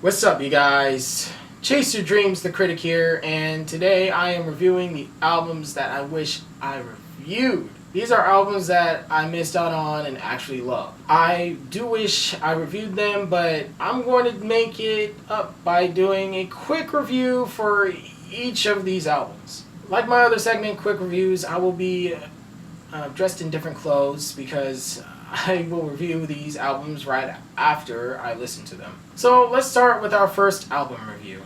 What's up, you guys? Chase Your Dreams, the Critic here, and today I am reviewing the albums that I wish I reviewed. These are albums that I missed out on and actually love. I do wish I reviewed them, but I'm going to make it up by doing a quick review for each of these albums. Like my other segment, Quick Reviews, I will be dressed in different clothes because I will review these albums right after I listen to them. So let's start with our first album review.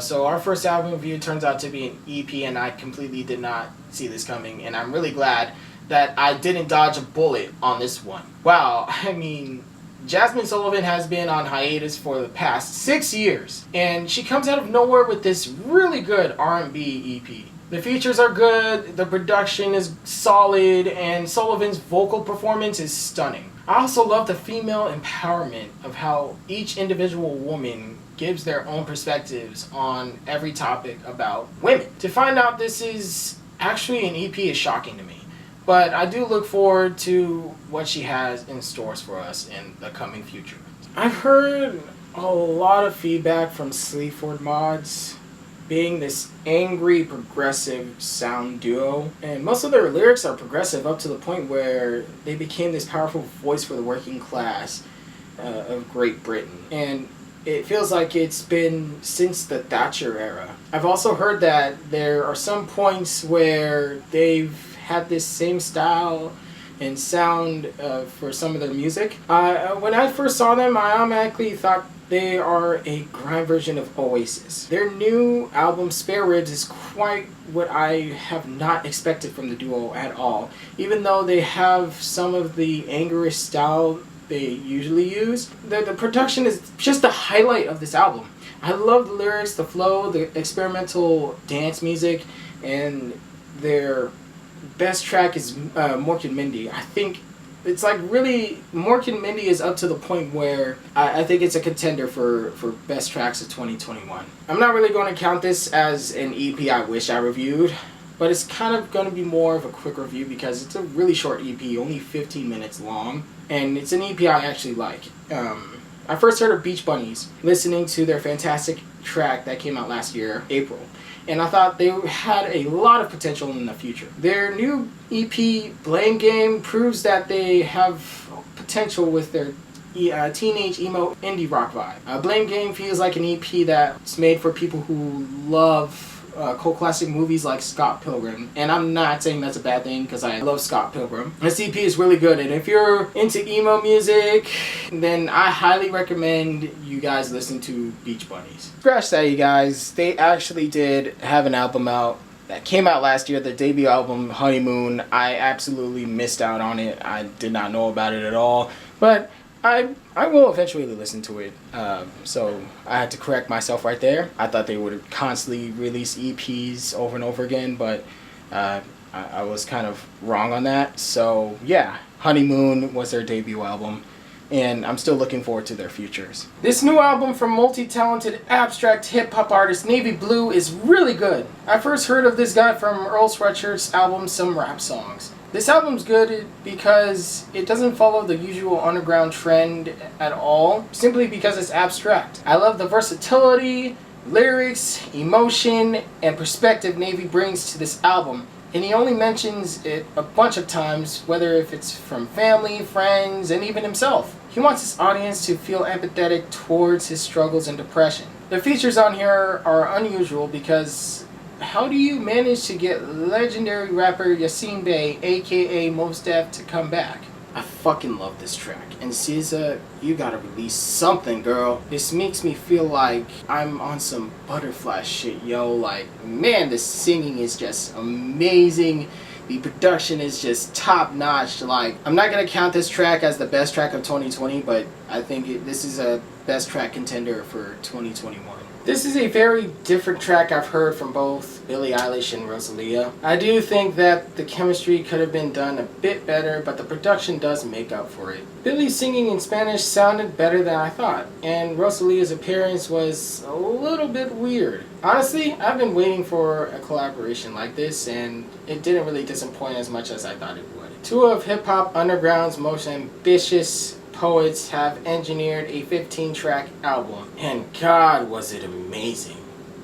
So our first album review turns out to be an EP, and I completely did not see this coming, and I'm really glad that I didn't dodge a bullet on this one. Wow, I mean, Jazmine Sullivan has been on hiatus for the past 6 years, and she comes out of nowhere with this really good R&B EP. The features are good, the production is solid, and Sullivan's vocal performance is stunning. I also love the female empowerment of how each individual woman gives their own perspectives on every topic about women. To find out this is actually an EP is shocking to me, but I do look forward to what she has in stores for us in the coming future. I've heard a lot of feedback from Sleaford Mods being this angry progressive sound duo, and most of their lyrics are progressive up to the point where they became this powerful voice for the working class of Great Britain, and it feels like it's been since the Thatcher era. I've also heard that there are some points where they've had this same style and sound for some of their music. When I first saw them, I automatically thought they are a grime version of Oasis. Their new album, Spare Ribs, is quite what I have not expected from the duo at all. Even though they have some of the angerish style they usually use, the production is just the highlight of this album. I love the lyrics, the flow, the experimental dance music, and their best track is Mork and Mindy. I think it's like really, Mork and Mindy is up to the point where I think it's a contender for best tracks of 2021. I'm not really going to count this as an EP I wish I reviewed, but it's kind of going to be more of a quick review because it's a really short EP, only 15 minutes long, and it's an EP I actually like. I first heard of Beach Bunnies listening to their fantastic track that came out last year, April, and I thought they had a lot of potential in the future. Their new EP, Blame Game, proves that they have potential with their teenage emo indie rock vibe. Blame Game feels like an EP that's made for people who love cult classic movies like Scott Pilgrim, and I'm not saying that's a bad thing because I love Scott Pilgrim. This EP is really good, and if you're into emo music, then I highly recommend you guys listen to Beach Bunnies. Scratch that, you guys. They actually did have an album out that came out last year, the debut album, Honeymoon. I absolutely missed out on it. I did not know about it at all, but I will eventually listen to it, so I had to correct myself right there. I thought they would constantly release EPs over and over again, but I was kind of wrong on that. So yeah, Honeymoon was their debut album, and I'm still looking forward to their futures. This new album from multi-talented abstract hip-hop artist Navy Blue is really good. I first heard of this guy from Earl Sweatshirt's album Some Rap Songs. This album's good because it doesn't follow the usual underground trend at all, simply because it's abstract. I love the versatility, lyrics, emotion, and perspective Navy brings to this album, and he only mentions it a bunch of times, whether if it's from family, friends, and even himself. He wants his audience to feel empathetic towards his struggles and depression. The features on here are unusual because how do you manage to get legendary rapper Yasin Bey, aka Mos Def, to come back? I fucking love this track. And SZA, you gotta release something, girl. This makes me feel like I'm on some butterfly shit, yo. Like, man, the singing is just amazing. The production is just top notch. Like, I'm not gonna count this track as the best track of 2020, but I think this is a best track contender for 2021. This is a very different track I've heard from both Billie Eilish and Rosalia. I do think that the chemistry could have been done a bit better, but the production does make up for it. Billie's singing in Spanish sounded better than I thought, and Rosalia's appearance was a little bit weird. Honestly, I've been waiting for a collaboration like this, and it didn't really disappoint as much as I thought it would. Two of hip-hop underground's most ambitious poets have engineered a 15-track album, and God was it amazing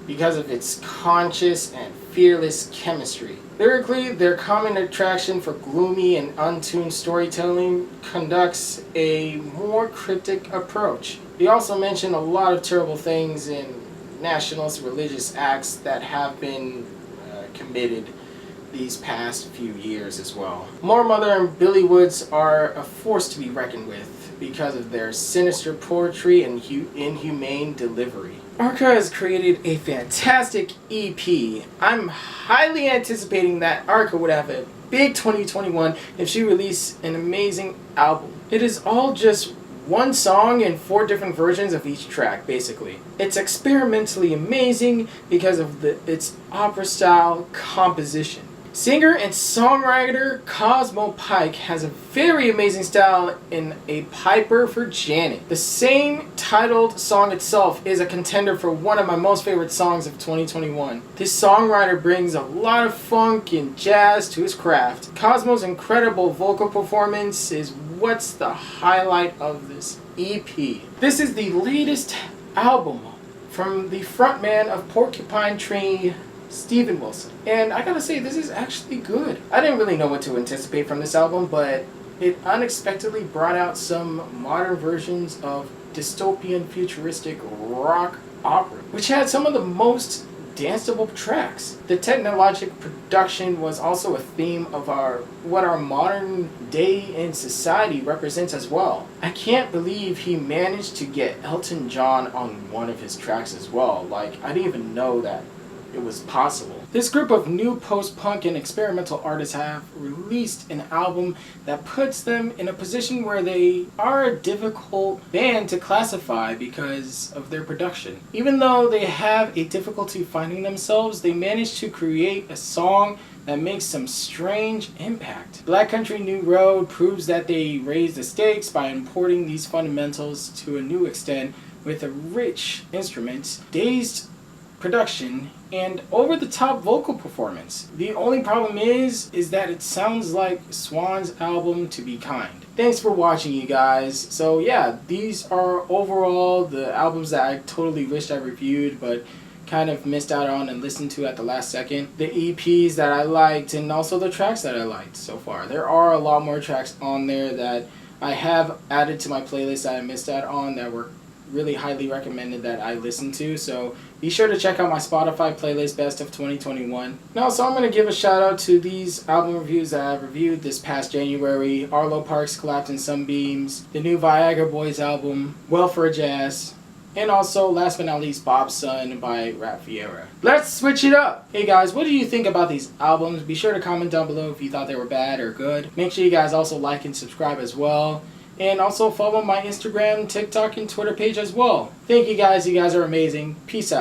because of its conscious and fearless chemistry. Lyrically, their common attraction for gloomy and untuned storytelling conducts a more cryptic approach. They also mention a lot of terrible things in nationalist religious acts that have been committed these past few years as well. Moor Mother and Billy Woods are a force to be reckoned with because of their sinister poetry and inhumane delivery. Arca has created a fantastic EP. I'm highly anticipating that Arca would have a big 2021 if she released an amazing album. It is all just one song and 4 different versions of each track, basically. It's experimentally amazing because of its opera-style composition. Singer and songwriter Cosmo Pike has a very amazing style in A Piper for Janet. The same titled song itself is a contender for one of my most favorite songs of 2021. This songwriter brings a lot of funk and jazz to his craft. Cosmo's incredible vocal performance is what's the highlight of this EP. This is the latest album from the frontman of Porcupine Tree, Steven Wilson. And I gotta say, this is actually good. I didn't really know what to anticipate from this album, but it unexpectedly brought out some modern versions of dystopian futuristic rock opera, which had some of the most danceable tracks. The technologic production was also a theme of what our modern day in society represents as well. I can't believe he managed to get Elton John on one of his tracks as well. Like, I didn't even know that it was possible. This group of new post-punk and experimental artists have released an album that puts them in a position where they are a difficult band to classify because of their production. Even though they have a difficulty finding themselves, they managed to create a song that makes some strange impact. Black Country New Road proves that they raised the stakes by importing these fundamentals to a new extent with a rich instruments, dazed production, and over-the-top vocal performance. The only problem is that it sounds like Swan's album To Be Kind. Thanks for watching, you guys. So yeah, these are overall the albums that I totally wished I reviewed, but kind of missed out on and listened to at the last second. The EPs that I liked, and also the tracks that I liked so far. There are a lot more tracks on there that I have added to my playlist that I missed out on that were really highly recommended that I listen to, so be sure to check out my Spotify playlist Best of 2021. And also I'm going to give a shout out to these album reviews that I've reviewed this past January: Arlo Parks' Collapsing Sunbeams, the new Viagra Boys album, Welfare Jazz, and also last but not least Bob's Son by Rap Fiera. Let's switch it up! Hey guys, what do you think about these albums? Be sure to comment down below if you thought they were bad or good. Make sure you guys also like and subscribe as well. And also follow my Instagram, TikTok, and Twitter page as well. Thank you guys. You guys are amazing. Peace out.